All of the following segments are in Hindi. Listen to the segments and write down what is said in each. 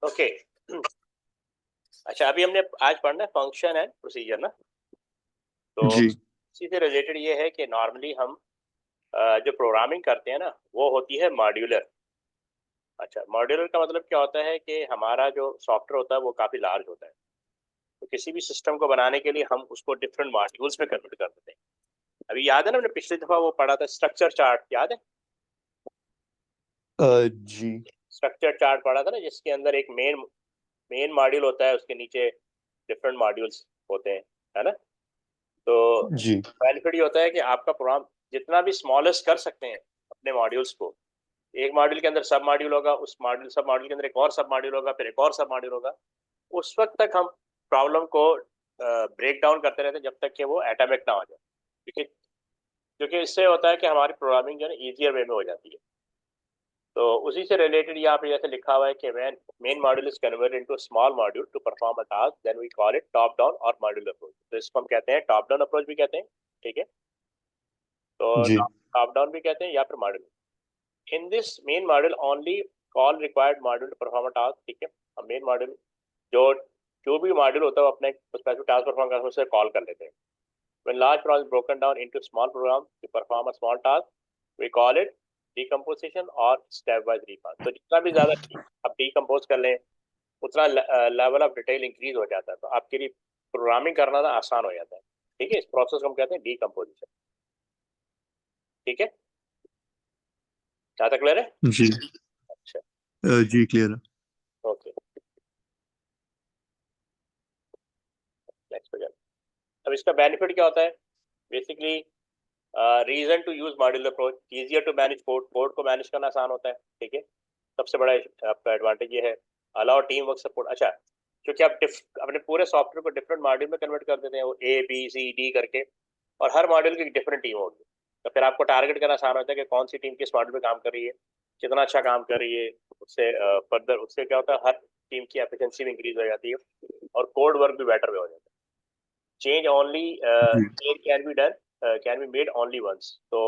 ओके। अच्छा, अभी हमने आज पढ़ना है फंक्शन एंड प्रोसीजर ना। तो जी इसी से रिलेटेड ये है कि नॉर्मली हम जो प्रोग्रामिंग करते हैं ना वो होती है मॉड्यूलर। अच्छा, मॉड्यूलर का मतलब क्या होता है कि हमारा जो सॉफ्टवेयर होता है वो काफ़ी लार्ज होता है। तो किसी भी सिस्टम को बनाने के लिए हम उसको डिफरेंट मॉड्यूल्स में कन्वर्ट कर देते हैं। अभी याद है ना, हमने पिछली दफ़ा वो पढ़ा था स्ट्रक्चर चार्ट, याद है? जी स्ट्रक्चर चार्ट पढ़ा था ना, जिसके अंदर एक मेन मेन मॉड्यूल होता है, उसके नीचे डिफरेंट मॉड्यूल्स होते हैं, है ना? तो जी बेनिफिट ये होता है कि आपका प्रोग्राम जितना भी स्मॉलेस्ट कर सकते हैं अपने मॉड्यूल्स को। एक मॉड्यूल के अंदर सब मॉड्यूल होगा, उस मॉड्यूल सब मॉड्यूल के अंदर एक और सब मॉड्यूल होगा, फिर एक और सब मॉड्यूल होगा। उस वक्त तक हम प्रॉब्लम को ब्रेक डाउन करते रहते हैं जब तक कि वो एटॉमिक ना हो जाए। क्योंकि क्योंकि इससे होता है कि हमारी प्रोग्रामिंग जो है ना ईजियर वे में हो जाती है। तो उसी से रिलेटेड यहाँ पे जैसे लिखा हुआ है कि when main module is converted into small module to perform a task then we call it top down और मॉड्यूल अप्रोच। तो इसको हम कहते हैं टॉप डाउन अप्रोच भी कहते हैं, ठीक है? तो जी टॉप डाउन भी कहते हैं या फिर module. In this main module only call required module to perform a task, ठीक है? हम मेन मॉड्यूल जो जो भी मॉड्यूल होता है वो अपने स्पेसिफिक टास्क परफॉर्म करने से कॉल कर लेते हैं। When large program is broken down into small programs to perform a small task, we call it decomposition or stepwise refund. तो जितना भी ज़्यादा आप डिकम्पोज कर लें उतना लेवल ऑफ डिटेल इंक्रीज हो जाता है, तो आपके लिए प्रोग्रामिंग करना ना आसान हो जाता है। ठीक है, इस प्रोसेस को हम कहते हैं डिकम्पोजिशन। ठीक है, क्या तक क्लियर है? जी अच्छा, जी क्लियर है। ओके, नेक्स्ट पे जाते हैं। अब इसका बेनिफिट क्या होता है? Basically reason to use modular approach, easier to manage code, code को मैनेज करना आसान होता है। ठीक है, सबसे बड़ा आपका एडवांटेज ये है। Allow team work support. अच्छा, क्योंकि आप अपने पूरे सॉफ्टवेयर को डिफरेंट मॉड्यूल में कन्वर्ट कर देते हैं, वो ए बी सी डी करके, और हर मॉड्यूल की डिफरेंट टीम होगी। तो फिर आपको टारगेट करना आसान होता है कि कौन सी टीम किस मॉड्यूल में काम कर रही है, कितना अच्छा काम कर रही है। उससे फर्दर उससे क्या होता है, हर टीम की एफिशिएंसी भी इंक्रीज हो जाती है और कोड वर्क भी बेटर में हो जाता है। चेंज ओनली जी can be done, can be made only once. तो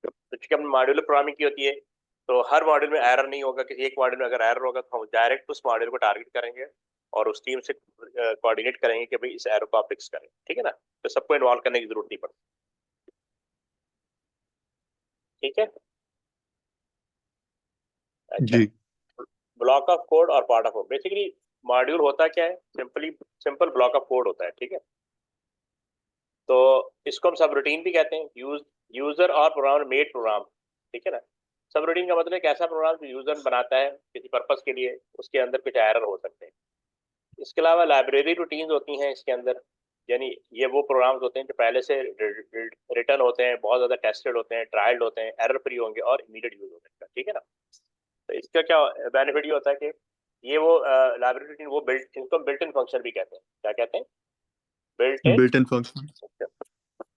चूंकि हमने मॉड्यूलर प्रोग्रामिंग की होती है, तो हर मॉड्यूल में एरर नहीं होगा। किसी एक मॉड्यूल में अगर एरर होगा तो हम डायरेक्ट उस मॉड्यूल को टारगेट करेंगे और उस टीम से कोऑर्डिनेट करेंगे कि भाई इस एरर को आप फिक्स करें। ठीक है ना, तो सबको इन्वॉल्व करने की जरूरत नहीं पड़ती। ठीक है, अच्छा। जी ब्लॉक ऑफ कोड और part of code, basically module होता क्या है? सिंपल ब्लॉक ऑफ कोड होता है, ठीक है? तो इसको हम सब रूटीन भी कहते हैं, यूजर और प्रोग्रामर मेड प्रोग्राम। ठीक है ना, सब रूटीन का मतलब एक ऐसा प्रोग्राम जो यूजर बनाता है किसी पर्पस के लिए, उसके अंदर कुछ एरर हो सकते हैं। इसके अलावा लाइब्रेरी रूटीन्स होती हैं इसके अंदर, यानी ये वो प्रोग्राम्स होते हैं जो पहले से रिटर्न होते हैं, बहुत ज़्यादा टेस्टेड होते हैं, ट्रायल्ड होते हैं, एरर फ्री होंगे और इमीडिएट यूज हो सकता है। ठीक है ना, तो इसका क्या बेनिफिट ये होता है कि ये वो लाइब्रेरी रूटीन वो बिल्ट, इनको बिल्ट इन फंक्शन भी कहते हैं। क्या कहते हैं? Built in. Built in function.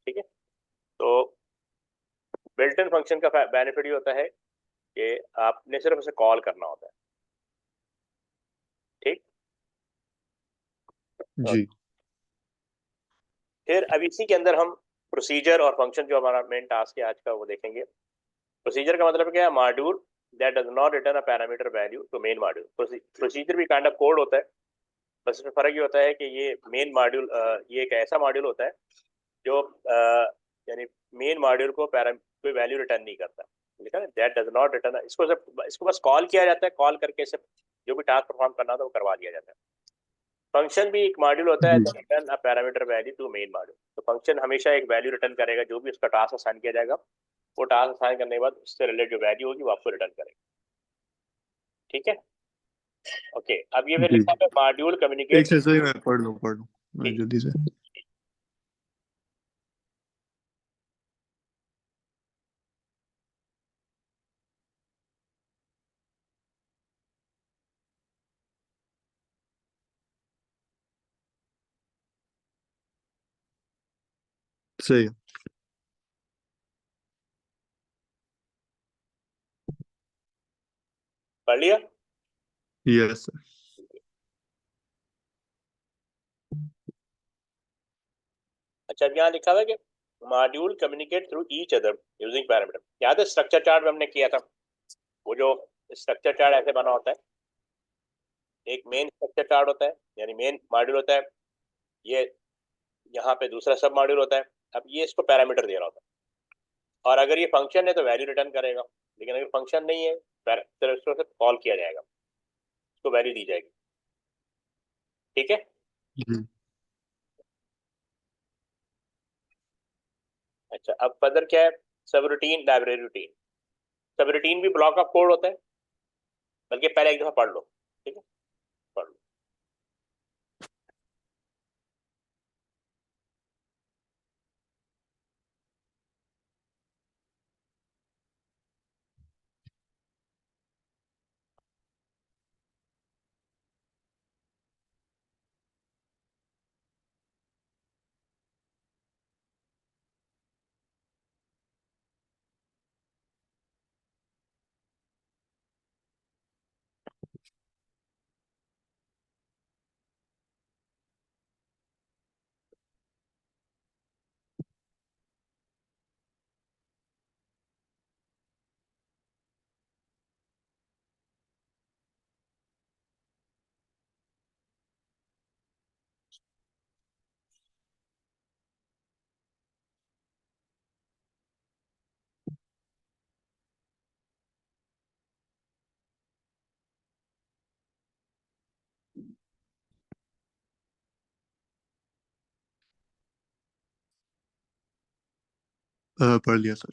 ठीक है, तो बिल्ट इन फंक्शन का बेनिफिट ये होता है कि आपने सिर्फ उसे कॉल करना होता है। ठीक, जी फिर अब इसी के अंदर हम प्रोसीजर और फंक्शन, जो हमारा मेन टास्क है आज का, वो देखेंगे। प्रोसीजर का मतलब क्या है? Module that does not return a parameter value to main module. Procedure भी काइंड ऑफ कोड होता है, बस इसमें फर्क ये होता है कि ये मेन मॉड्यूल, ये एक ऐसा मॉड्यूल होता है जो यानी मेन मॉड्यूल को कोई वैल्यू रिटर्न नहीं करता। लिखा है दैट डज नॉट रिटर्न, इसको बस कॉल किया जाता है, कॉल करके इसे जो भी टास्क परफॉर्म करना था वो करवा दिया जाता है। फंक्शन भी एक मॉड्यूल होता है, जी return a parameter value to main module. तो फंक्शन हमेशा एक वैल्यू रिटर्न करेगा, जो भी उसका टास्क असाइन किया जाएगा, वो टास्क असाइन करने के बाद उससे रिलेटेड जो वैल्यू होगी वो आपको रिटर्न करेगा। ठीक है, ओके। अब ये फिर जी लिखा है मॉड्यूल एक कम्युनिकेट। से सही मैं पढ़ लूँ मैं जल्दी से। सही है। पढ़ लिया? Yes sir. अच्छा, अब यहाँ लिखा हुआ है कि module communicate through each other using parameter. याद है स्ट्रक्चर चार्ट में हमने किया था? वो जो स्ट्रक्चर चार्ट ऐसे बना होता है, एक मेन स्ट्रक्चर चार्ट होता है, यानी मेन मॉड्यूल होता है, ये यहाँ पे दूसरा सब मॉड्यूल होता है। अब ये इसको पैरामीटर दे रहा होता है, और अगर ये फंक्शन है तो वैल्यू रिटर्न करेगा, लेकिन अगर फंक्शन नहीं है तो इसको कॉल किया जाएगा, इसको वैल्यू दी जाएगी। ठीक है। जी अच्छा, अब फर्दर क्या है, सब रूटीन, लाइब्रेरी रूटीन। सब रूटीन भी ब्लॉक ऑफ कोड होता है, बल्कि पहले एक दफा पढ़ लो। ठीक है, पढ़ लो। पढ़ लिया सर।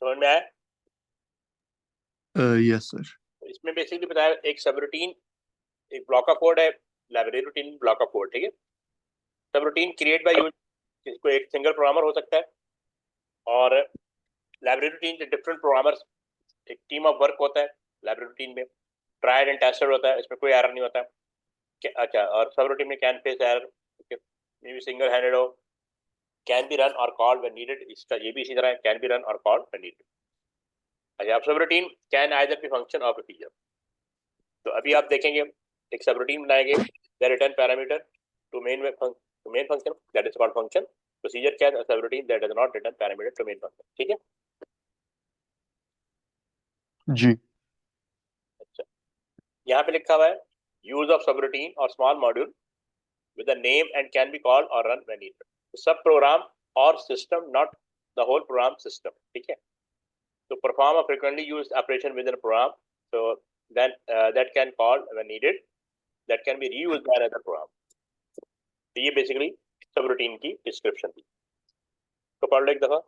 समझ में आया? Yes sir. तो इसमें बेसिकली बताया, एक सब रूटीन एक ब्लॉक ऑफ कोड है, library routine block of code. ठीक है। सब रूटीन क्रिएट बाय यूज, इसको एक सिंगल प्रोग्रामर हो सकता है, और लाइब्रेरी रूटीन डिफरेंट प्रोग्रामर्स, एक टीम ऑफ वर्क होता है लाइब्रेरी रूटीन में, ट्राइड एंड टेस्टेड होता है, इसमें कोई एरर नहीं होता। अच्छा, और सब रूटीन में can face error, may be single handed हो, कैन बी रन और कॉल्ड व्हेन नीडेड, इसका ये भी इसी तरह है, कैन बी रन और कॉल्ड व्हेन नीडेड। अच्छा, अब subroutine can either be function और प्रोसीजर। तो अभी आप देखेंगे, एक सब रूटीन बनाएंगे, the return parameter to main function, that is called function. Procedure क्या है, subroutine that does not return parameter to main function. ठीक है। जी अच्छा, यहाँ पे लिखा हुआ है, यूज ऑफ सब रूटीन और small module with a name and can be called or run when needed. तो सब प्रोग्राम और system, not the whole program system. ठीक है। तो perform a frequently used operation within a program, so then that can call when needed, that can be reused by another program। तो ये बेसिकली सब रूटीन की डिस्क्रिप्शन थी। तो पढ़ लो एक दफा।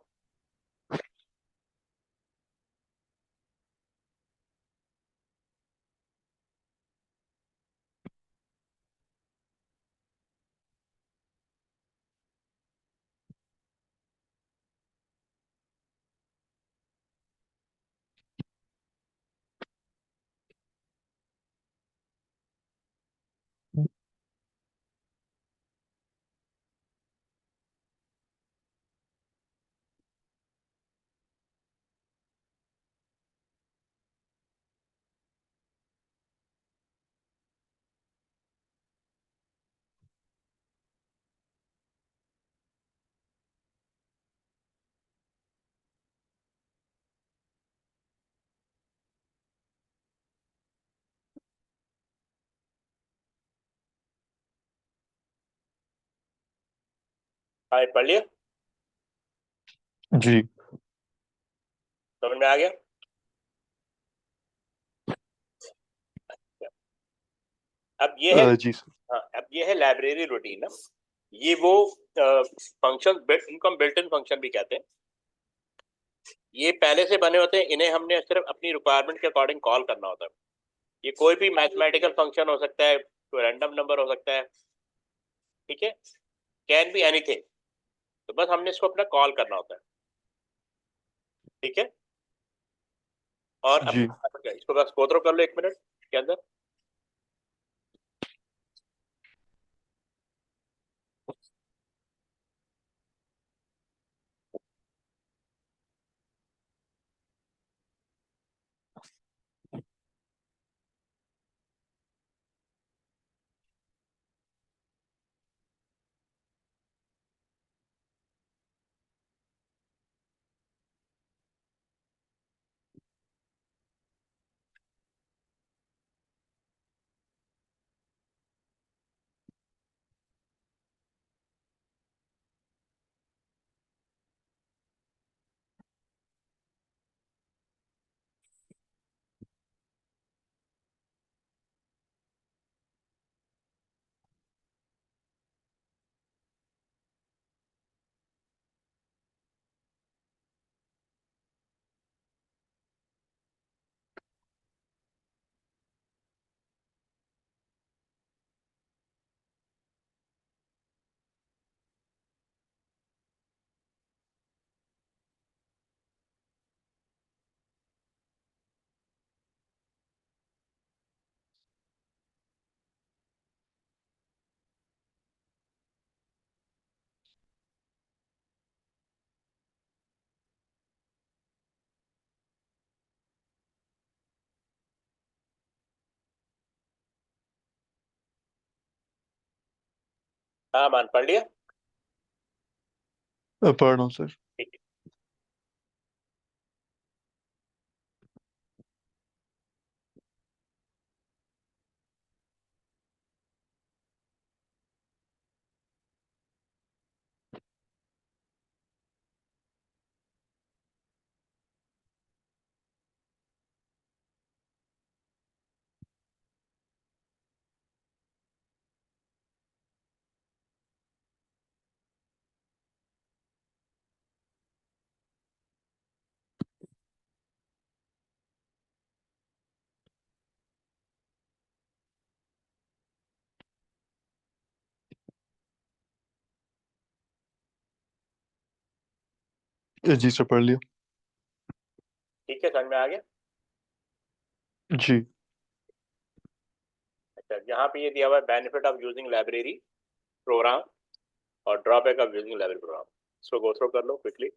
हाँ, पढ़ लिया, जी समझ में आ गया? अब ये है, जी सर। हाँ, अब ये है लाइब्रेरी रूटीन ना, ये वो फंक्शन, इनको हम बिल्ट इन फंक्शन भी कहते हैं। ये पहले से बने होते हैं, इन्हें हमने सिर्फ अपनी रिक्वायरमेंट के अकॉर्डिंग कॉल करना होता है। ये कोई भी मैथमेटिकल फंक्शन हो सकता है, कोई रैंडम नंबर हो सकता है। ठीक है, कैन बी एनीथिंग, तो बस हमने इसको अपना कॉल करना होता है। ठीक है। और अब जी इसको बस गो थ्रू कर लो 1 मिनट के अंदर। हाँ मान पढ़ लिया। पढ़ रहा हूँ सर। ठीक है। जी सर, पढ़ लिया। ठीक है, समझ में आ गया। जी। अच्छा, यहाँ पे ये दिया हुआ है benefit of using library program और drawback of using library program. इसको गो थ्रू कर लो क्विकली।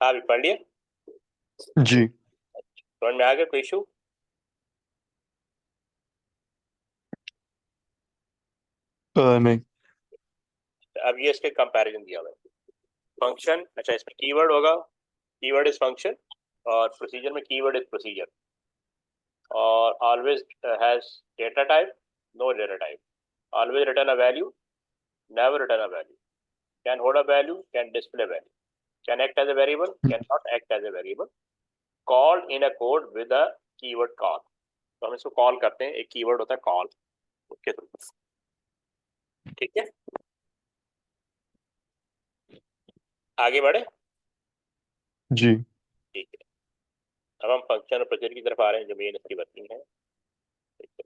हाँ भी पढ़ लिया। जी। समझ में आ गया कोई इशू? नहीं। अब ये इसके कंपैरिजन दिया हुआ है। फंक्शन, अच्छा इसमें कीवर्ड होगा, कीवर्ड इज फंक्शन, और प्रोसीजर में कीवर्ड इज प्रोसीजर, और always has data type, no data type, always return a value, never return a value, can hold a value, can display value, can act as a variable, cannot act as a variable, called in a code with a keyword call। तो हम इसको कॉल करते हैं, एक कीवर्ड होता है कॉल, उसके थ्रू। ठीक है, आगे बढ़े। जी। ठीक है, अब हम फंक्शन और प्रोसीजर की तरफ आ रहे हैं जो मेन इसकी वर्किंग है। ठीक है।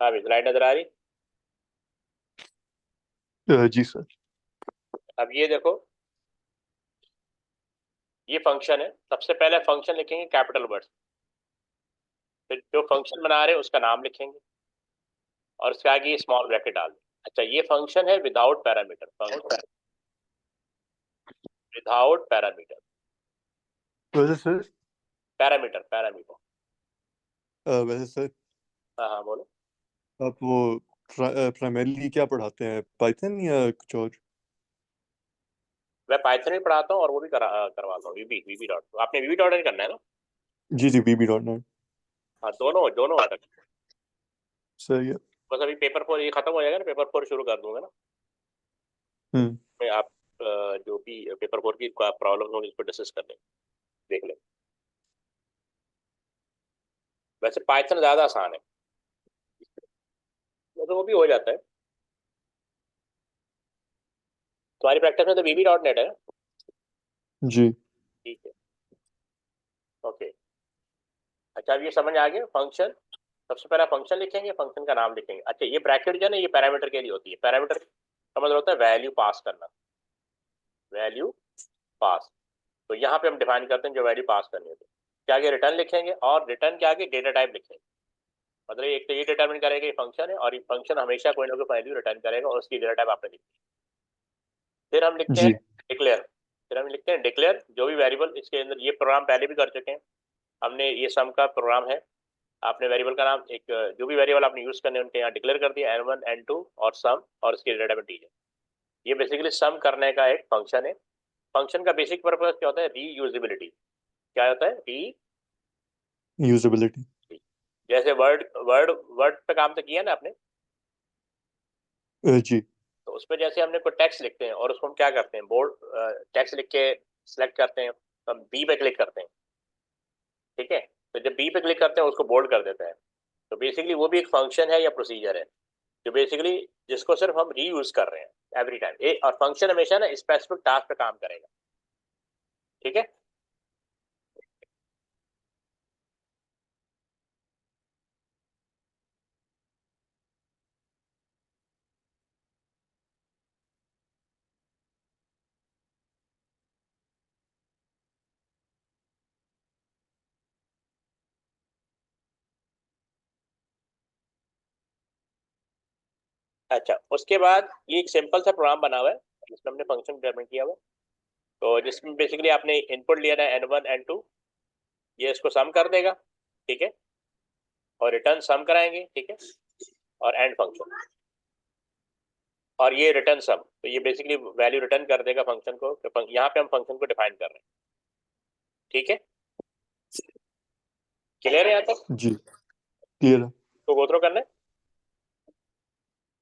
हाँ भी स्लाइड नजर आ रही। जी सर। अब ये देखो, ये फंक्शन है। सबसे पहले फंक्शन लिखेंगे कैपिटल वर्ड्स, फिर जो फंक्शन बना रहे हैं उसका नाम लिखेंगे, और उसके आगे स्मॉल ब्रैकेट डाल दें। अच्छा, ये फंक्शन है without parameter, function without parameter, वैसे सर पैरामीटर पैरामीटर। वैसे सर हाँ हाँ बोलो। आप वो प्राइमरीली क्या पढ़ाते हैं, पाइथन या कुछ और? मैं पाइथन भी पढ़ाता हूँ और वो भी करवाता हूँ, वीबी डॉट, आपने वीबी डॉट करना है ना? जी जी, VB.NET। हाँ, दोनों दोनों होता है। सही है। बस अभी पेपर 4 ये खत्म हो जाएगा ना, पेपर 4 शुरू कर दूंगा ना। हम्म। मैं आप जो भी पेपर 4 की प्रॉब्लम होगी उसको डिस्कस कर लें, देख लें। वैसे पाइथन ज्यादा आसान है, तो वो भी हो जाता है। तुम्हारी प्रैक्टिस में तो वीबी डॉट नेट है ना? जी। ठीक है। ओके। अच्छा, अब ये समझ आ गया फंक्शन। सबसे पहला फंक्शन लिखेंगे, फंक्शन का नाम लिखेंगे। अच्छा, ये ब्रैकेट जो है ना, ये पैरामीटर के लिए होती है। पैरामीटर का मतलब होता है वैल्यू पास करना, वैल्यू पास। तो यहाँ पे हम डिफाइन करते हैं जो वैल्यू पास करनी होती है। क्या आगे रिटर्न लिखेंगे, और रिटर्न के आगे डेटा टाइप लिखेंगे। मतलब एक तो ये डिटरमिन करेगा ये फंक्शन है, और ये फंक्शन हमेशा कोई ना कोई वैल्यू रिटर्न करेगा, और उसकी डेटा टाइप आपने लिखी। फिर हम लिखते हैं जी डिक्लेयर। फिर हम लिखते हैं डिक्लेयर जो भी वेरिएबल इसके अंदर, ये प्रोग्राम पहले भी कर चुके हैं हमने, ये सम का प्रोग्राम है। आपने वेरिएबल का नाम, एक जो भी वेरिएबल आपने यूज करने उनके यहाँ डिक्लेयर कर दिया, n1 n2 और सम, और इसकी डेटा टाइप टीचर। ये बेसिकली सम करने का एक फंक्शन है। फंक्शन का बेसिक पर्पस क्या होता है? रीयूजेबिलिटी। क्या होता है? री, यूजेबिलिटी। जैसे वर्ड वर्ड वर्ड पे काम तो किया ना आपने, जी। तो उस पर जैसे हमने कोई टेक्स्ट लिखते हैं और उसको हम क्या करते हैं, बोल्ड टेक्स्ट लिख के सिलेक्ट करते हैं, तो हम बी पे क्लिक करते हैं। ठीक है, तो जब बी पे क्लिक करते हैं उसको बोल्ड कर देते हैं। तो बेसिकली वो भी एक फंक्शन है या प्रोसीजर है, जो बेसिकली जिसको सिर्फ हम रीयूज कर रहे हैं एवरी टाइम। और फंक्शन हमेशा ना स्पेसिफिक टास्क पे काम करेगा। ठीक है। अच्छा, उसके बाद ये एक सिंपल सा प्रोग्राम बना हुआ है जिसमें हमने फंक्शन डिटरमिन किया हुआ है। तो जिसमें बेसिकली आपने इनपुट लिया था n1 n2, ये इसको सम कर देगा। ठीक है, और रिटर्न सम कराएंगे। ठीक है, और एंड फंक्शन, और ये रिटर्न सम, तो ये बेसिकली वैल्यू रिटर्न कर देगा फंक्शन को। तो यहाँ पे हम फंक्शन को डिफाइन कर रहे हैं। ठीक है, क्लियर है यहाँ तक? जी क्लियर है। तो गो थ्रू करना है।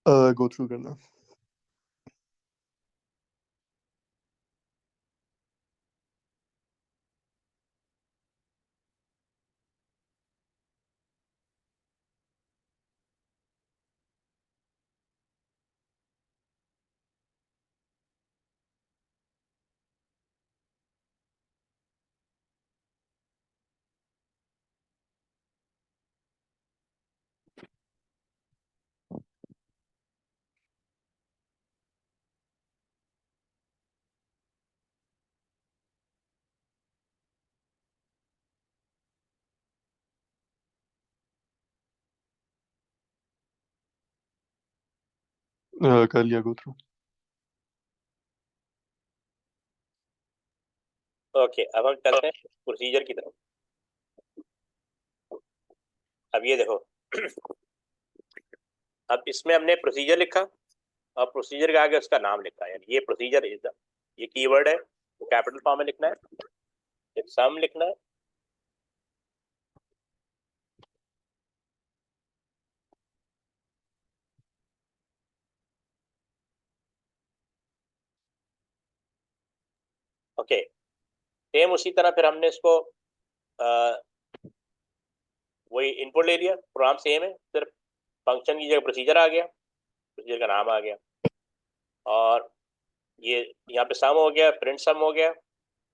गो थ्रू करना। कर लिया गो थ्रू। ओके, अब हम चलते हैं प्रोसीजर की तरफ। अब ये देखो, अब इसमें हमने प्रोसीजर लिखा, और प्रोसीजर के आगे उसका नाम लिखा, यानी ये प्रोसीजर इज, ये कीवर्ड है तो कैपिटल फॉर्म में लिखना है। एक सम लिखना है। ओके, सेम उसी तरह फिर हमने इसको वही इनपुट ले लिया, प्रोग्राम सेम है, सिर्फ फंक्शन की जगह प्रोसीजर आ गया, प्रोसीजर का नाम आ गया। और ये यहाँ पे सम हो गया, प्रिंट सम हो गया।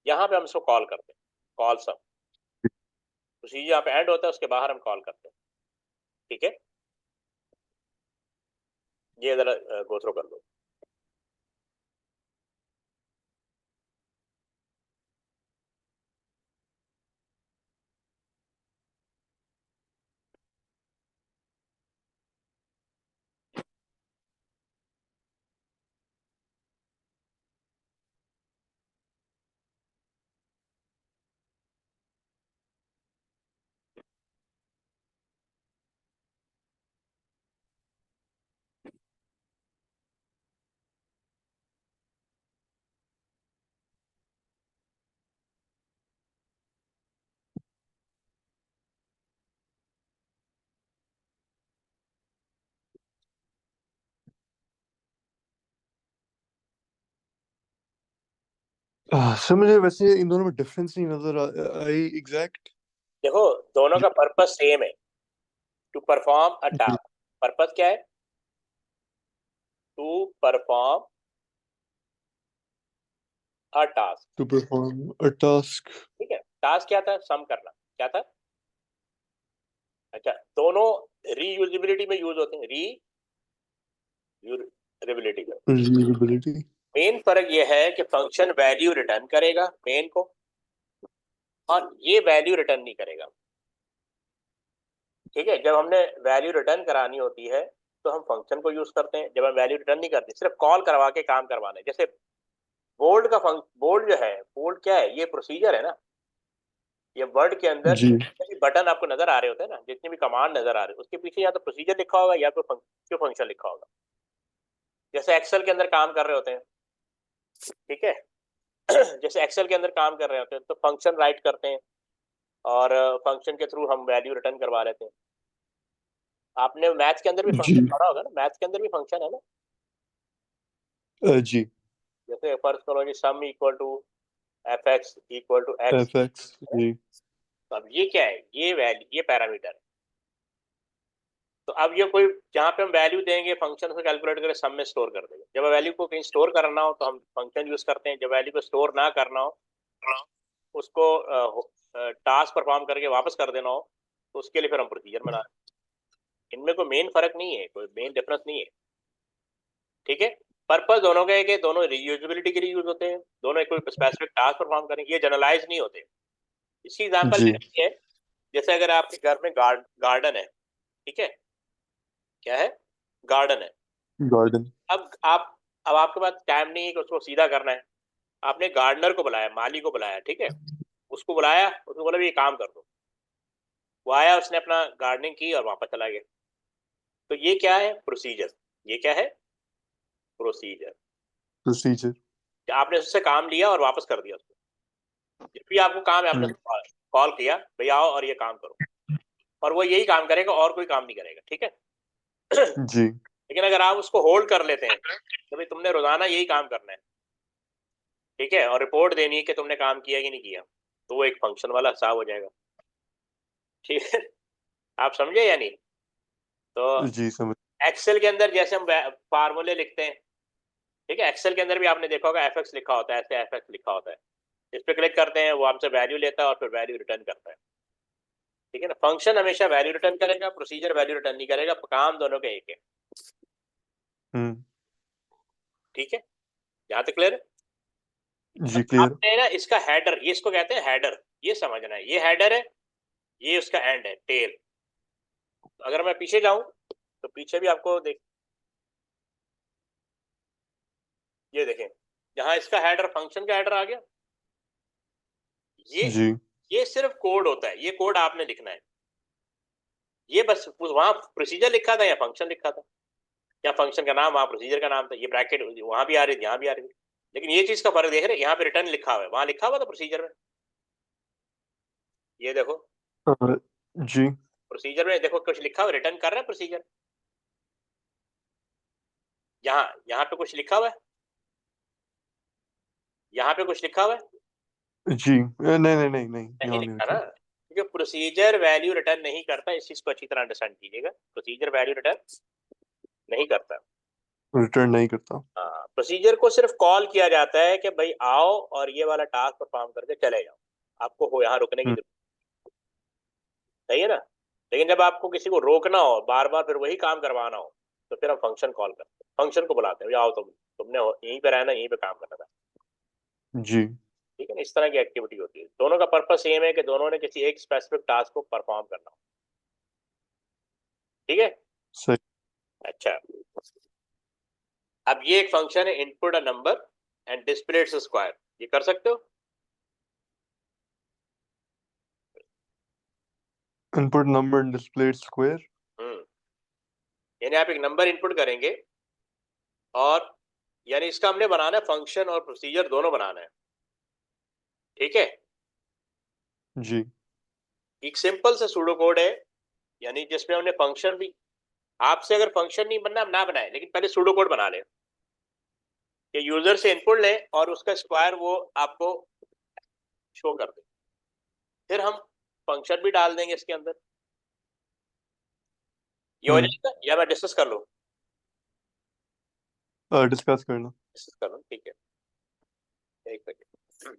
यहाँ पे हम इसको कॉल करते हैं, कॉल सम। प्रोसीजर यहाँ पे एंड होता है, उसके बाहर हम कॉल करते हैं। ठीक है, ये जरा गो थ्रू कर लो। सर मुझे वैसे इन दोनों में डिफरेंस नहीं नजर आई एग्जैक्ट। देखो, दोनों का पर्पस सेम है, टू परफॉर्म अ जी। टास्क। पर्पस क्या है? To perform a task. To perform a task. ठीक है, टास्क क्या था? सम करना। क्या था? अच्छा, दोनों रीयूजेबिलिटी में यूज होते हैं, रीयूजेबिलिटी में। रीयूजेबिलिटी। मेन फर्क यह है कि फंक्शन वैल्यू रिटर्न करेगा मेन को, और ये वैल्यू रिटर्न नहीं करेगा। ठीक है, जब हमने वैल्यू रिटर्न करानी होती है तो हम फंक्शन को यूज करते हैं, जब हम वैल्यू रिटर्न नहीं करते, सिर्फ कॉल करवा के काम करवाना है। जैसे बोल्ड जो है, बोल्ड क्या है? ये प्रोसीजर है ना। ये वर्ड के अंदर जी। जितने भी बटन आपको नजर आ रहे होते हैं ना, जितने भी कमांड नजर आ रहे हैं, उसके पीछे या तो प्रोसीजर लिखा होगा या तो क्यों फंक्शन लिखा होगा। जैसे एक्सेल के अंदर काम कर रहे होते हैं, ठीक है। जैसे एक्सेल के अंदर काम कर रहे होते हैं तो फंक्शन राइट करते हैं, और फंक्शन के थ्रू हम वैल्यू रिटर्न करवा लेते हैं। आपने मैथ्स के अंदर भी जी। फंक्शन पढ़ा होगा ना, मैथ्स के अंदर भी फंक्शन है ना। जी। जैसे फर्ज करो कि sum equal to F X equal to X. F X. जी। तो अब ये क्या है? ये वैल्यू, ये पैरामीटर है। तो अब ये कोई, जहाँ पे हम वैल्यू देंगे फंक्शन से कैलकुलेट करके सम में स्टोर कर देंगे। जब वैल्यू को कहीं स्टोर करना हो तो हम फंक्शन यूज करते हैं, जब वैल्यू को स्टोर ना करना हो, उसको टास्क परफॉर्म करके वापस कर देना हो, तो उसके लिए फिर हम प्रोसीजर बना रहे हैं। इनमें कोई मेन फर्क नहीं है, कोई मेन डिफरेंस नहीं है। ठीक है, पर्पस दोनों का है कि दोनों रीयूजेबिलिटी के लिए यूज होते हैं, दोनों कोई स्पेसिफिक टास्क परफॉर्म करें, ये जनरलाइज नहीं होते। इसकी एग्जांपल जी। ऐसी है, जैसे अगर आपके घर में गार्डन है, ठीक है, क्या है? गार्डन है। गार्डन। अब आपके पास टाइम नहीं है कि उसको सीधा करना है। आपने गार्डनर को बुलाया, माली को बुलाया, ठीक है। उसको बुलाया, उसको बोला भी ये काम कर दो। वो आया, उसने अपना गार्डनिंग की और वापस चला गया। तो ये क्या है? प्रोसीजर। ये क्या है? प्रोसीजर। प्रोसीजर। आपने उससे काम लिया और वापस कर दिया उसको। जब भी आपको काम है, आपने कॉल किया, भैया आओ और ये काम करो, और वो यही काम करेगा और कोई काम नहीं करेगा। ठीक है। जी। लेकिन अगर आप उसको होल्ड कर लेते हैं तो भाई तुमने रोजाना यही काम करना है, ठीक है, और रिपोर्ट देनी है कि तुमने काम किया कि नहीं किया, तो वो एक फंक्शन वाला हिसाब हो जाएगा। ठीक है, आप समझे या नहीं? तो जी समझ। एक्सेल के अंदर जैसे हम फार्मूले लिखते हैं, ठीक है, एक्सेल के अंदर भी आपने देखा होगा एफ एक्स लिखा होता है, ऐसे एफ एक्स लिखा होता है। इस पे क्लिक करते हैं, वो हमसे वैल्यू लेता है और फिर वैल्यू रिटर्न करता है। ठीक है ना, फंक्शन हमेशा वैल्यू रिटर्न करेगा, प्रोसीजर वैल्यू रिटर्न नहीं करेगा, काम दोनों के एक है। हम्म। ठीक है, यहाँ तक क्लियर है? जी क्लियर। आपने ना इसका हेडर, ये इसको कहते हैं हेडर, ये समझना है, ये हेडर है, ये उसका एंड है, टेल। तो अगर मैं पीछे जाऊं तो पीछे भी आपको देख, ये देखें, जहां इसका हेडर, फंक्शन का हेडर आ गया, ये जी। ये सिर्फ कोड होता है, ये कोड आपने लिखना है। ये बस वहां प्रोसीजर लिखा था या फंक्शन लिखा था, या फंक्शन का नाम वहां प्रोसीजर का नाम था, ये ब्रैकेट वहां भी आ रही थी, यहाँ भी आ रही थी। लेकिन ये चीज का फर्क देख रहे हैं, यहाँ पे रिटर्न लिखा हुआ है, वहां लिखा हुआ था प्रोसीजर में। ये देखो, जी। प्रोसीजर में देखो कुछ लिखा हुआ, रिटर्न कर रहा है प्रोसीजर। यहाँ यहाँ पे कुछ लिखा हुआ है, यहाँ पे कुछ लिखा हुआ है। जी नहीं नहीं नहीं नहीं, नहीं यहाँ नहीं लिखा ना, लिखा। क्योंकि प्रोसीजर वैल्यू रिटर्न नहीं करता। इस चीज को अच्छी तरह अंडरस्टैंड कीजिएगा, प्रोसीजर वैल्यू रिटर्न नहीं करता। रिटर्न नहीं करता। हाँ, प्रोसीजर को सिर्फ कॉल किया जाता है कि भाई आओ और ये वाला टास्क परफॉर्म करके चले जाओ, आपको हो यहाँ रुकने की हम्म। जरूरत। सही है ना? लेकिन जब आपको किसी को रोकना हो, बार बार फिर वही काम करवाना हो, तो फिर हम फंक्शन कॉल करते हैं, फंक्शन को बुलाते हैं, भैया आओ, तुमने यहीं पे रहना, यहीं पे काम करना था। जी। ठीक है ना, इस तरह की एक्टिविटी होती है। दोनों का पर्पस सेम है कि दोनों ने किसी एक स्पेसिफिक टास्क को परफॉर्म करना हो। ठीक है। सही। अच्छा, अब ये एक फंक्शन है, input a number and display its square. ये कर सकते हो? Input number display square. Hmm, यानी आप एक नंबर इनपुट करेंगे, और यानी इसका हमने बनाना है, फंक्शन और प्रोसीजर दोनों बनाना है। ठीक है, जी। एक सिंपल सा सूडो कोड है, यानी जिसमें हमने फंक्शन भी, आपसे अगर फंक्शन नहीं बनना, ना बनाए, लेकिन पहले सूडो कोड बना ले। कि यूजर से इनपुट लें और उसका स्क्वायर वो आपको शो कर दे। फिर हम फंक्शन भी डाल देंगे इसके अंदर। ये हो जाएगा या मैं डिस्कस कर लूं? डिस्कस करना। डिस्कस कर लूं, ठीक है, एक सेकेंड।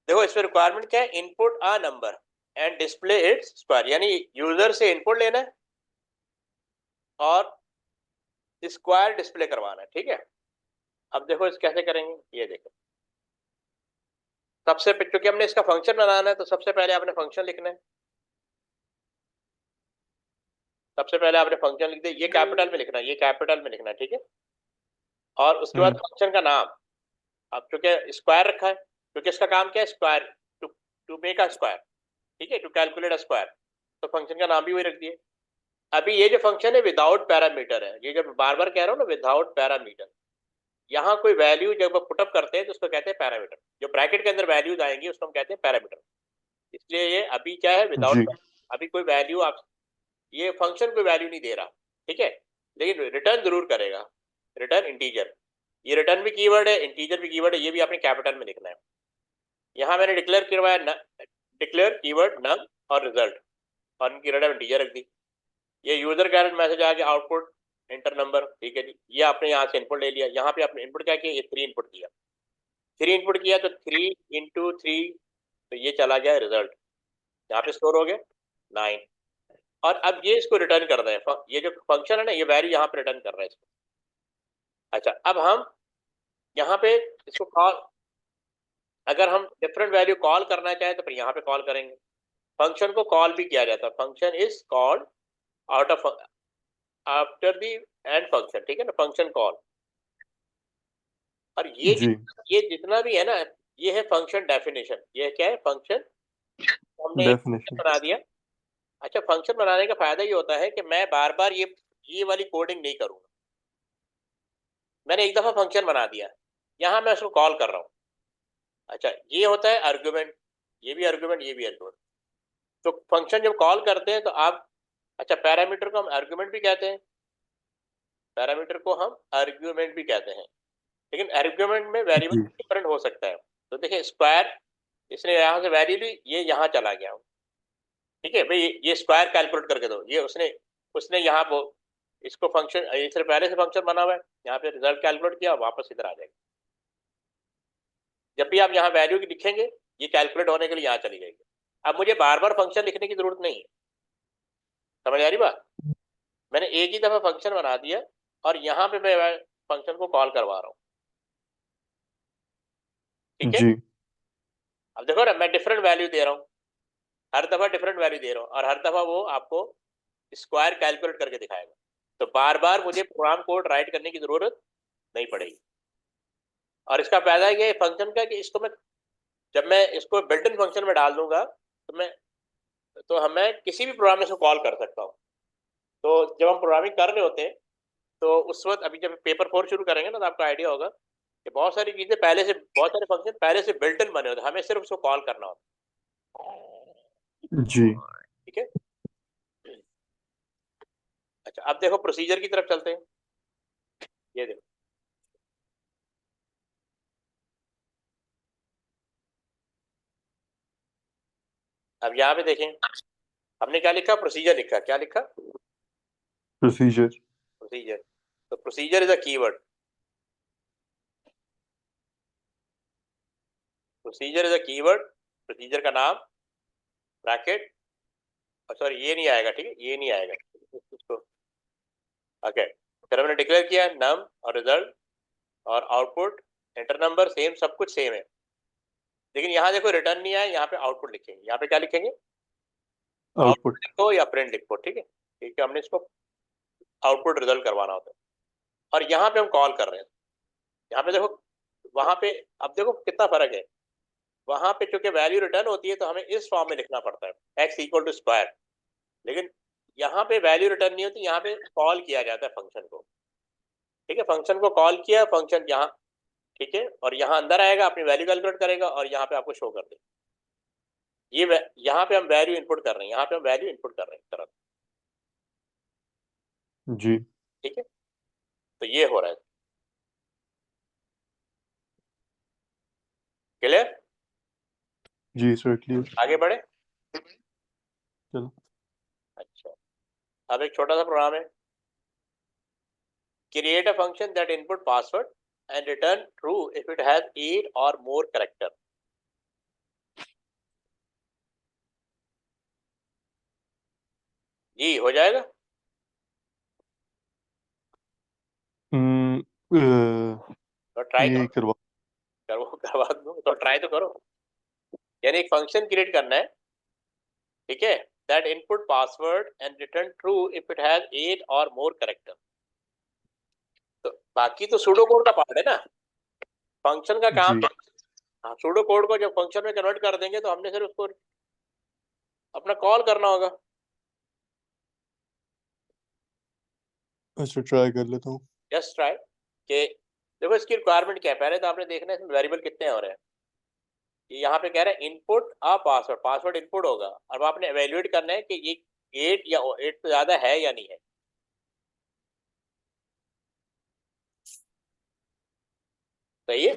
देखो इसमें रिक्वायरमेंट क्या है, input a number and display its square, यानी यूजर से इनपुट लेना है और स्क्वायर डिस्प्ले करवाना है, ठीक है। अब देखो इस कैसे करेंगे, ये देखो। सबसे क्योंकि हमने इसका फंक्शन बनाना है तो सबसे पहले आपने फंक्शन लिखना है। सबसे पहले आपने फंक्शन लिख दिया, ये कैपिटल में लिखना है, ये कैपिटल में लिखना है, ठीक है। और उसके बाद फंक्शन का नाम, अब क्योंकि स्क्वायर रखा है, क्योंकि इसका काम क्या है, square, to make a square, ठीक है, टू कैलकुलेट अ स्क्वायर, तो फंक्शन का नाम भी वही रख दिए। अभी ये जो फंक्शन है विदाउट पैरामीटर है, ये जब बार बार कह रहा हूँ ना विदाउट पैरामीटर, यहाँ कोई वैल्यू जब पुटअप करते हैं तो उसको कहते हैं पैरामीटर, जो ब्रैकेट के अंदर वैल्यूज आएंगी उसको हम कहते हैं पैरामीटर। इसलिए ये अभी क्या है, विदाउट, अभी कोई वैल्यू आप, ये फंक्शन कोई वैल्यू नहीं दे रहा, ठीक है, लेकिन रिटर्न जरूर करेगा, रिटर्न इंटीजर। ये रिटर्न भी कीवर्ड है, इंटीजर भी कीवर्ड है, ये भी आपने कैपिटल में लिखना है। यहाँ मैंने डिक्लेयर करवाया डिक्लेयर कीवर्ड नम और रिजल्ट, और इनकी रिटर्न इंटीजर रख दी। ये यूजर कैरेट मैसेज आ गया, आउटपुट एंटर नंबर, ठीक है जी। ये आपने यहाँ से इनपुट ले लिया, यहाँ पे आपने इनपुट क्या किया, ये 3 इनपुट किया, 3 इनपुट किया तो 3 × 3, तो ये चला गया रिजल्ट, यहाँ पे स्टोर हो गया 9। और अब ये इसको रिटर्न कर रहे हैं, ये जो फंक्शन है ना, ये वैल्यू यहाँ पे रिटर्न कर रहा है इसको। अच्छा, अब हम यहाँ पे इसको कॉल, अगर हम डिफरेंट वैल्यू कॉल करना चाहें तो फिर यहाँ पे कॉल करेंगे। फंक्शन को कॉल भी किया जाता है, function is called out of after the and function, ठीक है ना, फंक्शन कॉल। और ये जितना भी है ना, ये है फंक्शन डेफिनेशन। ये क्या है, फंक्शन, हमने एक डेफिनेशन। बना दिया। अच्छा, फंक्शन बनाने का फायदा ये होता है कि मैं बार बार ये वाली कोडिंग नहीं करूंगा। मैंने एक दफा फंक्शन बना दिया, यहाँ मैं उसको कॉल कर रहा हूँ। अच्छा, ये होता है आर्गुमेंट, ये भी आर्गुमेंट, ये भी आर्गुमेंट। तो फंक्शन जब कॉल करते हैं तो आप, अच्छा, पैरामीटर को हम आर्गुमेंट भी कहते हैं, पैरामीटर को हम आर्गुमेंट भी कहते हैं, लेकिन आर्गुमेंट में वेरिएबल डिफरेंट हो सकता है। तो देखिए स्क्वायर, इसने यहाँ से वैल्यू ली, ये यहाँ चला गया, ठीक है भाई, ये स्क्वायर कैलकुलेट करके दो, ये उसने उसने यहाँ वो इसको फंक्शन, इससे पहले से फंक्शन बना हुआ है, यहाँ पे रिजल्ट कैलकुलेट किया, वापस इधर आ जाएगा। जब भी आप यहाँ वैल्यू की लिखेंगे, ये कैलकुलेट होने के लिए यहाँ चली जाएगी। अब मुझे बार बार फंक्शन लिखने की जरूरत नहीं है, समझ आ रही बात। मैंने एक ही दफा फंक्शन बना दिया और यहाँ पे मैं फंक्शन को कॉल करवा रहा हूँ, ठीक है। जी। अब देखो ना, मैं डिफरेंट वैल्यू दे रहा हूँ, हर दफा डिफरेंट वैल्यू दे रहा हूँ, और हर दफा वो आपको स्क्वायर कैलकुलेट करके दिखाएगा। तो बार बार मुझे प्रोग्राम कोड राइट करने की जरूरत नहीं पड़ेगी। और इसका फायदा ये फंक्शन का कि इसको मैं, जब मैं इसको बिल्ट इन फंक्शन में डाल दूंगा तो हमें किसी भी प्रोग्राम में इसको कॉल कर सकता हूँ। तो जब हम प्रोग्रामिंग कर रहे होते हैं तो उस वक्त, अभी जब पेपर 4 शुरू करेंगे ना, तो आपको आइडिया होगा कि बहुत सारी चीजें पहले से, बहुत सारे फंक्शन पहले से बिल्ट इन बने होते हैं, हमें सिर्फ उसको कॉल करना होता है, जी। ठीक है। अच्छा, अब देखो प्रोसीजर की तरफ चलते हैं। ये देखो, अब यहाँ पे देखें, हमने क्या लिखा, प्रोसीजर लिखा, क्या लिखा, प्रोसीजर। प्रोसीजर। तो procedure is a keyword, procedure is a keyword, procedure का नाम, ब्रैकेट, सॉरी ये नहीं आएगा, ठीक है, ये नहीं आएगा इसको, ओके। फिर हमने डिक्लेयर किया नम और रिजल्ट और आउटपुट एंटर नंबर, सेम, सब कुछ सेम है, लेकिन यहाँ देखो रिटर्न नहीं आया, यहाँ पे आउटपुट लिखेंगे। यहाँ पे क्या लिखेंगे, आउटपुट आउटपुट। लिखो या प्रिंट लिखो, ठीक है, क्योंकि हमने इसको आउटपुट रिजल्ट करवाना होता है। और यहाँ पे हम कॉल कर रहे हैं, यहाँ पे देखो, वहां पे, अब देखो कितना फर्क है। वहां पे चूंकि वैल्यू रिटर्न होती है तो हमें इस फॉर्म में लिखना पड़ता है, x इक्वल टू स्क्वायर, लेकिन यहाँ पे वैल्यू रिटर्न नहीं होती, यहाँ पे कॉल किया जाता है फंक्शन को, ठीक है। फंक्शन को कॉल किया, फंक्शन यहाँ, ठीक है, और यहाँ अंदर आएगा, अपनी वैल्यू कैलकुलेट करेगा और यहाँ पे आपको शो कर देगा। यहाँ पे हम वैल्यू इनपुट कर रहे हैं, यहाँ पे हम वैल्यू इनपुट कर रहे हैं तरफ। जी ठीक है, तो ये हो रहा है। क्लियर? जी सर क्लियर। आगे बढ़े। चलो अच्छा, अब एक छोटा सा प्रोग्राम है। Create a function that input password and return true if it has 8 और मोर कैरेक्टर। जी हो जाएगा। हम्म, अ, तो ट्राई ये करो, करवा। करवा दो तो ट्राई तो करो। यानी एक फंक्शन क्रिएट करना है, ठीक है, that input password and return true if it has 8 और मोर कैरेक्टर। तो बाकी तो सूडो कोड का पार्ट है ना, फंक्शन का काम जी तो। हाँ, सूडो कोड को जब फंक्शन में कन्वर्ट कर देंगे तो हमने सिर्फ उसको अपना कॉल करना होगा। अच्छा ट्राई कर लेता हूँ। जस्ट ट्राई कि देखो इसकी रिक्वायरमेंट क्या है। पहले तो आपने देखना है इसमें वेरिएबल कितने हो रहे हैं। ये यहाँ पे कह रहे हैं इनपुट आ पासवर्ड, पासवर्ड इनपुट होगा। अब आपने एवेल्युएट करना है कि ये 8 या 8 से ज्यादा है या नहीं है। सही है।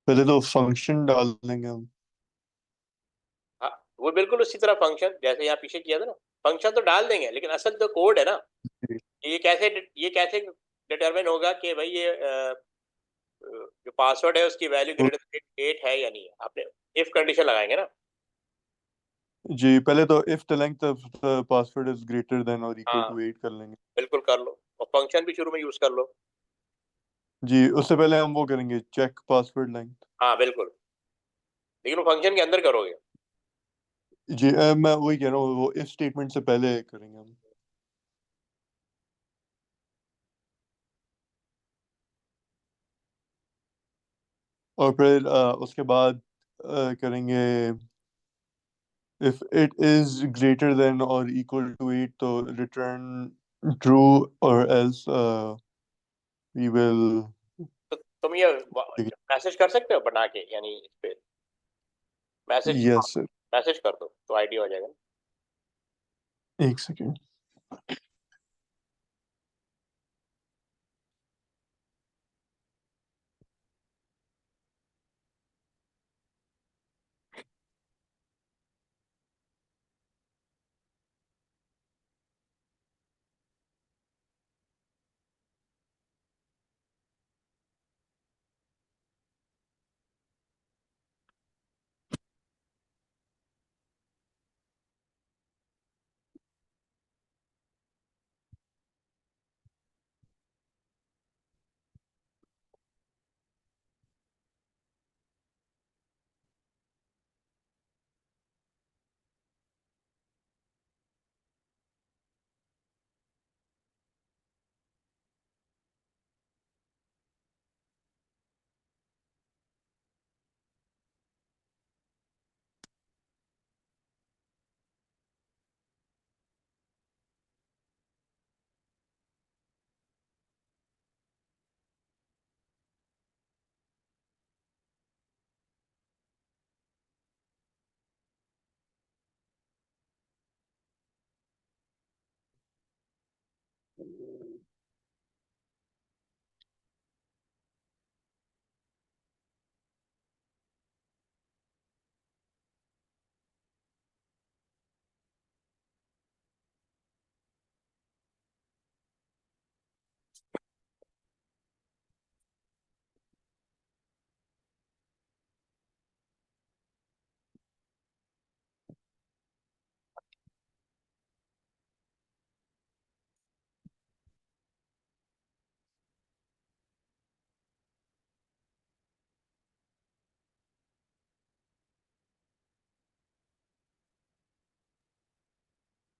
पहले तो फंक्शन डाल देंगे हम। हाँ, वो बिल्कुल उसी तरह फंक्शन जैसे यहाँ पीछे किया था ना, फंक्शन तो डाल देंगे लेकिन असल तो कोड है ना। जी ये कैसे डिटरमिन होगा कि भाई ये जो पासवर्ड है उसकी वैल्यू तो- ग्रेटर 8 है या नहीं है। आपने इफ कंडीशन लगाएंगे ना। जी पहले तो if the length of the password is greater than और इक्वल हाँ टू 8 कर लेंगे। बिल्कुल कर लो, और फंक्शन भी शुरू में यूज कर लो। जी उससे पहले हम वो करेंगे चेक पासवर्ड लेंथ। हाँ बिल्कुल, लेकिन वो फंक्शन के अंदर करोगे। जी मैं वही कह रहा हूँ वो इफ स्टेटमेंट से पहले करेंगे हम। और फिर उसके बाद करेंगे if it is greater than or equal to 8 तो return true or else we will तो तुम ये मैसेज कर सकते हो बना के, यानी इस पे मैसेज, yes sir। मैसेज कर दो तो आइडिया हो जाएगा। एक सेकेंड।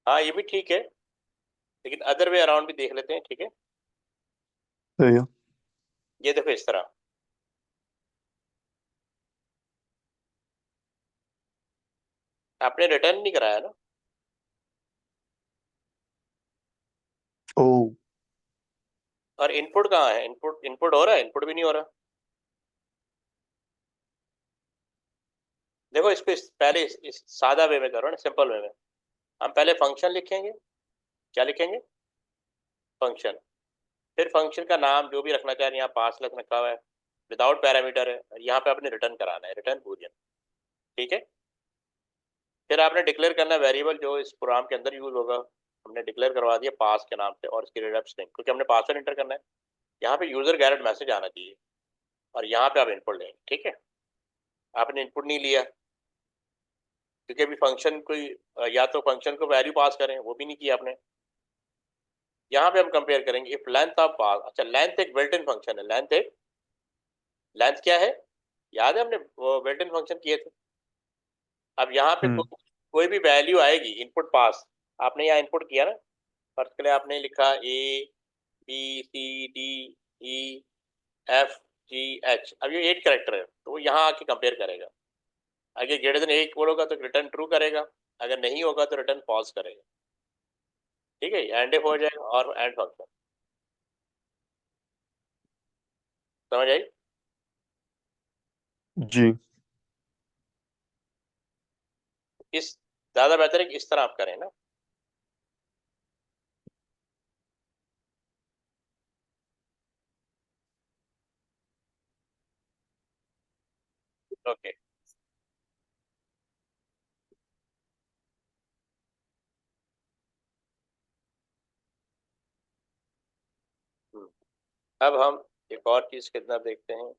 हाँ ये भी ठीक है, लेकिन अदर वे अराउंड भी देख लेते हैं, ठीक है। सही है। ये देखो इस तरह, आपने रिटर्न नहीं कराया ना, ओ। और इनपुट कहाँ है? इनपुट इनपुट हो रहा है? इनपुट भी नहीं हो रहा। देखो इसको पहले इस सादा वे में करो ना, सिंपल वे में। हम पहले फंक्शन लिखेंगे। क्या लिखेंगे? फंक्शन। फिर फंक्शन का नाम जो भी रखना चाह रहे हैं, यहाँ पास रखा हुआ है, विदाउट पैरामीटर है, और यहाँ पे आपने रिटर्न कराना है, रिटर्न बूलियन। ठीक है। फिर आपने डिक्लेयर करना है वेरिएबल जो इस प्रोग्राम के अंदर यूज होगा। हमने डिक्लेयर करवा दिया पास के नाम से और इसकी रेडअप स्ट्रिंग, क्योंकि हमने पासवर्ड एंटर करना है। यहाँ पे यूजर गैरेट मैसेज आना चाहिए, और यहाँ पे आप इनपुट लेंगे, ठीक है। आपने इनपुट नहीं लिया, क्योंकि अभी फंक्शन कोई या तो फंक्शन को वैल्यू पास करें, वो भी नहीं किया आपने। यहाँ पे हम कंपेयर करेंगे इफ लेंथ ऑफ पास। अच्छा, लेंथ एक बिल्ट इन फंक्शन है, लेंथ क्या है? याद है हमने वो बिल्ट इन फंक्शन किए थे। अब यहाँ पे हम्म। कोई भी वैल्यू आएगी इनपुट पास, आपने यहाँ इनपुट किया ना, फर्स्ट के लिए आपने लिखा A B C D E F G H. अब ये 8 कैरेक्टर है, तो वो यहाँ आके कंपेयर करेगा। अगर ग्रेटर देन 8 बोलोगा तो रिटर्न ट्रू करेगा, अगर नहीं होगा तो रिटर्न फॉल्स करेगा। ठीक है, एंड इफ हो जाएगा और एंड फंक्शन। समझ आई? जी। इस ज्यादा बेहतर है कि इस तरह आप करें ना। ओके। अब हम एक और चीज कितना देखते हैं।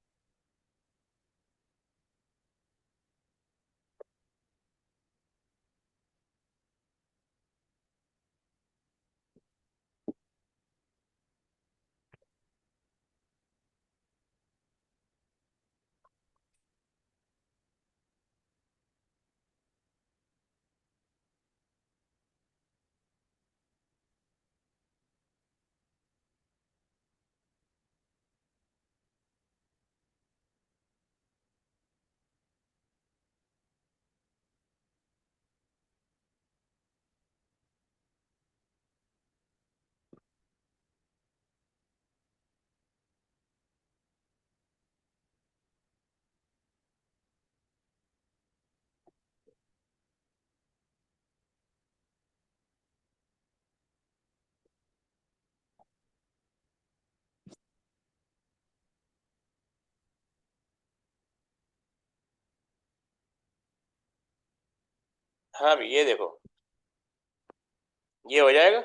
हाँ भी ये देखो, ये हो जाएगा।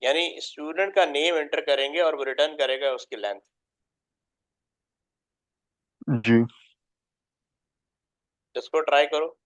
यानी स्टूडेंट का नेम एंटर करेंगे और वो रिटर्न करेगा उसकी लेंथ। जी। इसको ट्राई करो।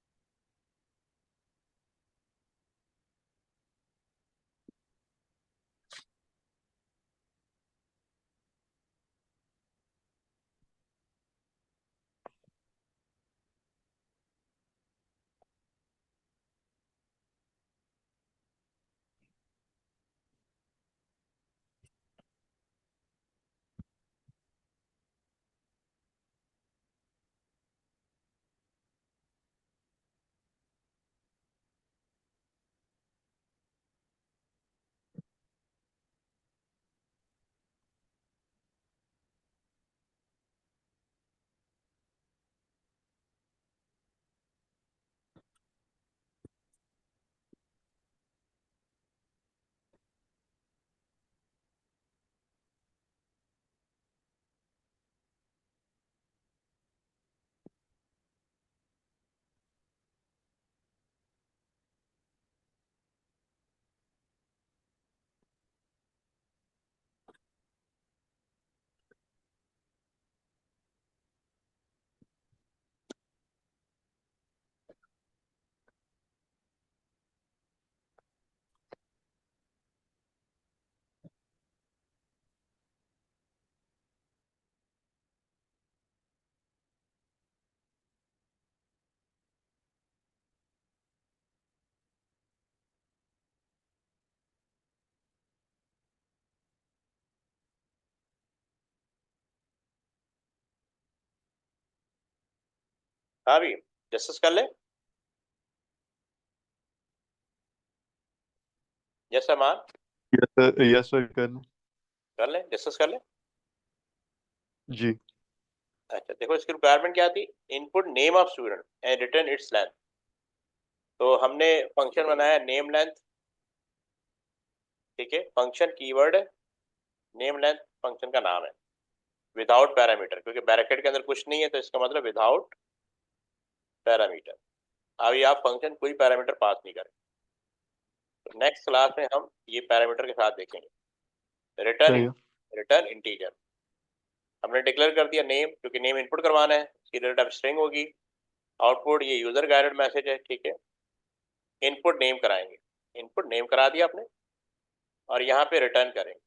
हाँ भी डिस्कस कर ले। यस सलमान, यस सर कर ले, डिस्कस कर ले। जी अच्छा देखो, इसकी रिक्वायरमेंट क्या थी? Input name of student and return its length. तो हमने फंक्शन बनाया नेम लेंथ, ठीक है, फंक्शन कीवर्ड है, नेम लेंथ फंक्शन का नाम है, विदाउट पैरामीटर, क्योंकि ब्रैकेट के अंदर कुछ नहीं है तो इसका मतलब विदाउट पैरामीटर। अभी आप फंक्शन कोई पैरामीटर पास नहीं करें। तो नेक्स्ट क्लास में हम ये पैरामीटर के साथ देखेंगे। सही है रिटर्न इंटीजर। हमने डिक्लेयर कर दिया नेम, क्योंकि नेम इनपुट करवाना है, इसकी रिटर्न स्ट्रिंग होगी। आउटपुट ये यूजर गाइडेड मैसेज है, ठीक है। इनपुट नेम कराएंगे, इनपुट नेम करा दिया आपने, और यहाँ पे रिटर्न करेंगे।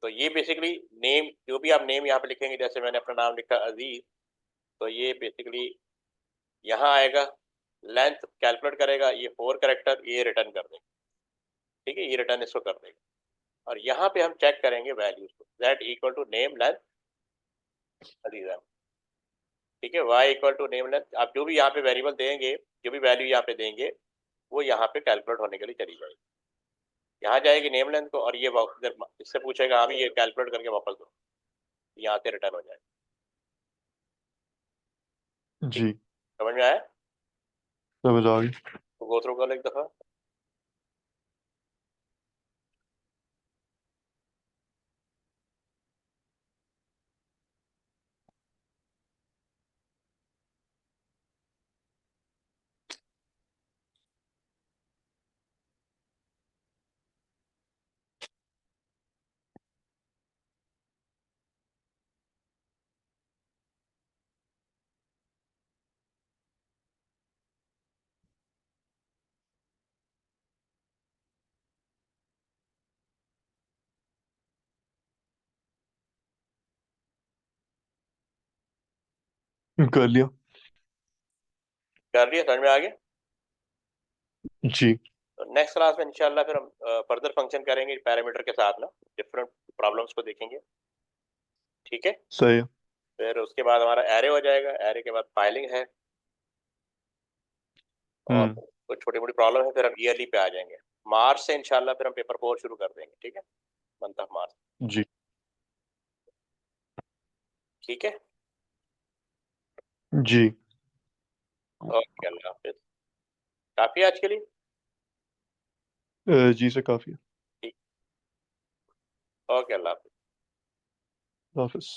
तो ये बेसिकली नेम, जो भी आप नेम यहाँ पे लिखेंगे, जैसे मैंने अपना नाम लिखा अजीज, तो ये बेसिकली यहाँ आएगा, लेंथ कैलकुलेट करेगा, ये 4 कैरेक्टर, ये रिटर्न कर देगा, ठीक है, ये रिटर्न इसको कर देगा। और यहाँ पे हम चेक करेंगे वैल्यूज को, that equal to name length अजीज, ठीक है, y equal to name length. आप जो भी यहाँ पे वेरिएबल देंगे, जो भी वैल्यू यहाँ पे देंगे, वो यहाँ पे कैलकुलेट होने के लिए चली जाएगी, यहाँ जाएगी नेम लेंथ को, और ये इससे पूछेगा हाँ भी ये कैलकुलेट करके वापस दो, यहाँ से रिटर्न हो जाएगा। ठीक, जी समझ में आया? समझ आ गई तो गो थ्रू कर लो एक दफा। कर लिया कर लिया, समझ में आ गया? जी तो नेक्स्ट क्लास में इंशाल्लाह फिर हम फर्दर फंक्शन करेंगे पैरामीटर के साथ ना, डिफरेंट प्रॉब्लम्स को देखेंगे, ठीक है। सही है फिर उसके बाद हमारा एरे हो जाएगा, एरे के बाद फाइलिंग है, और हम्म कुछ छोटी मोटी प्रॉब्लम है, फिर हम ईयरली पे आ जाएंगे। मार्च से इंशाल्लाह फिर हम पेपर 4 शुरू कर देंगे, ठीक है, मंथ ऑफ मार्च, जी ठीक है। जी ओके, अल्लाह हाफिज। काफ़ी है आज के लिए? जी से काफी है ठीक, ओके, अल्लाह हाफिज। हाफिज